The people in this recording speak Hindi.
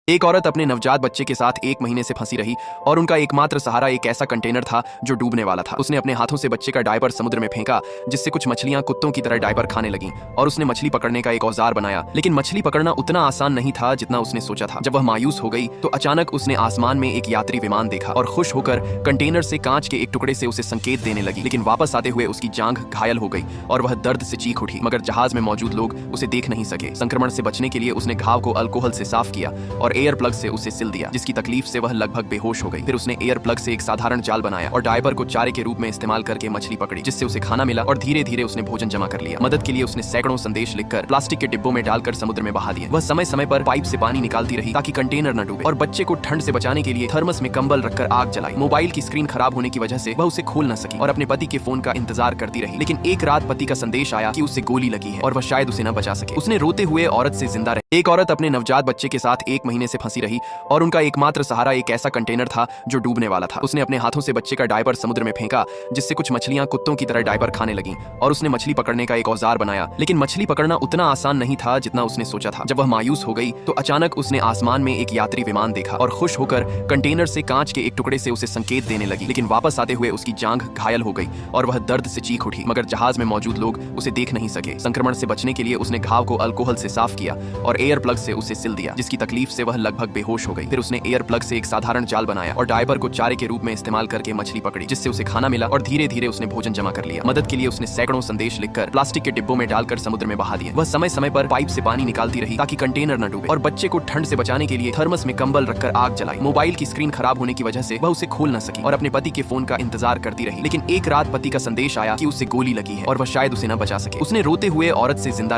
एक औरत अपने नवजात बच्चे के साथ 1 महीने से फंसी रही और उनका एकमात्र सहारा एक ऐसा कंटेनर था जो डूबने वाला था। उसने अपने हाथों से बच्चे का डायपर समुद्र में फेंका, जिससे कुछ मछलियां कुत्तों की तरह डायपर खाने लगीं, और उसने मछली पकड़ने का एक औजार बनाया। लेकिन मछली पकड़ना उतना आसान नहीं था जितना उसने सोचा था। जब वह मायूस हो गई तो अचानक उसने आसमान में एक यात्री विमान देखा और खुश होकर कंटेनर से कांच के एक टुकड़े से उसे संकेत देने लगी। लेकिन वापस आते हुए उसकी जांघ घायल हो गई और वह दर्द से चीख उठी, मगर जहाज में मौजूद लोग उसे देख नहीं सके। संक्रमण से बचने के लिए उसने घाव को अल्कोहल से साफ किया और एयर प्लग से उसे सिल दिया, जिसकी तकलीफ से वह लगभग बेहोश हो गई। फिर उसने एयर प्लग से एक साधारण जाल बनाया और डायपर को चारे के रूप में इस्तेमाल करके मछली पकड़ी, जिससे उसे खाना मिला और धीरे धीरे उसने भोजन जमा कर लिया। मदद के लिए उसने सैकड़ों संदेश लिखकर प्लास्टिक के डिब्बों में डालकर समुद्र में बहा दिए। वह समय समय पर पाइप से पानी निकालती रही ताकि कंटेनर न डूबे, और बच्चे को ठंड से बचाने के लिए थर्मस में कंबल रखकर आग जलाई। मोबाइल की स्क्रीन खराब होने की वजह से वह उसे खोल न सकी और अपने पति के फोन का इंतजार करती रही। लेकिन एक रात पति का संदेश आया कि उसे गोली लगी है और वह शायद उसे न बचा सके। उसने रोते हुए औरत से जिंदा रही। एक औरत अपने नवजात बच्चे के साथ 1 महीने से फंसी रही और उनका एकमात्र सहारा एक ऐसा कंटेनर था जो डूबने वाला था। उसने अपने हाथों से बच्चे का डायपर समुद्र में फेंका, जिससे कुछ मछलियां कुत्तों की तरह डायपर खाने लगीं, और उसने मछली पकड़ने का एक औजार बनाया। लेकिन मछली पकड़ना उतना आसान नहीं था जितना उसने सोचा था। जब वह मायूस हो गई तो अचानक उसने आसमान में एक यात्री विमान देखा और खुश होकर कंटेनर से कांच के एक टुकड़े से उसे संकेत देने लगी। लेकिन वापस आते हुए उसकी जांघ घायल हो गई और वह दर्द से चीख उठी, मगर जहाज में मौजूद लोग उसे देख नहीं सके। संक्रमण से बचने के लिए उसने घाव को अल्कोहल से साफ किया और एयर प्लग से उसे सिल दिया, जिसकी तकलीफ से वह लगभग बेहोश हो गई। फिर उसने एयर प्लग से एक साधारण जाल बनाया और डायपर को चारे के रूप में इस्तेमाल करके मछली पकड़ी, जिससे उसे खाना मिला और धीरे धीरे उसने भोजन जमा कर लिया। मदद के लिए उसने सैकड़ों संदेश लिखकर प्लास्टिक के डिब्बों में डालकर समुद्र में बहा दिए। वह समय समय पर पाइप से पानी निकालती रही ताकि कंटेनर न डूबे, और बच्चे को ठंड से बचाने के लिए थर्मस में कंबल रखकर आग जलाई। मोबाइल की स्क्रीन खराब होने की वजह से वह उसे खोल न सकी और अपने पति के फोन का इंतजार करती रही। लेकिन एक रात पति का संदेश आया कि उसे गोली लगी है और वह शायद उसे न बचा सके। उसने रोते हुए औरत से जिंदा रही।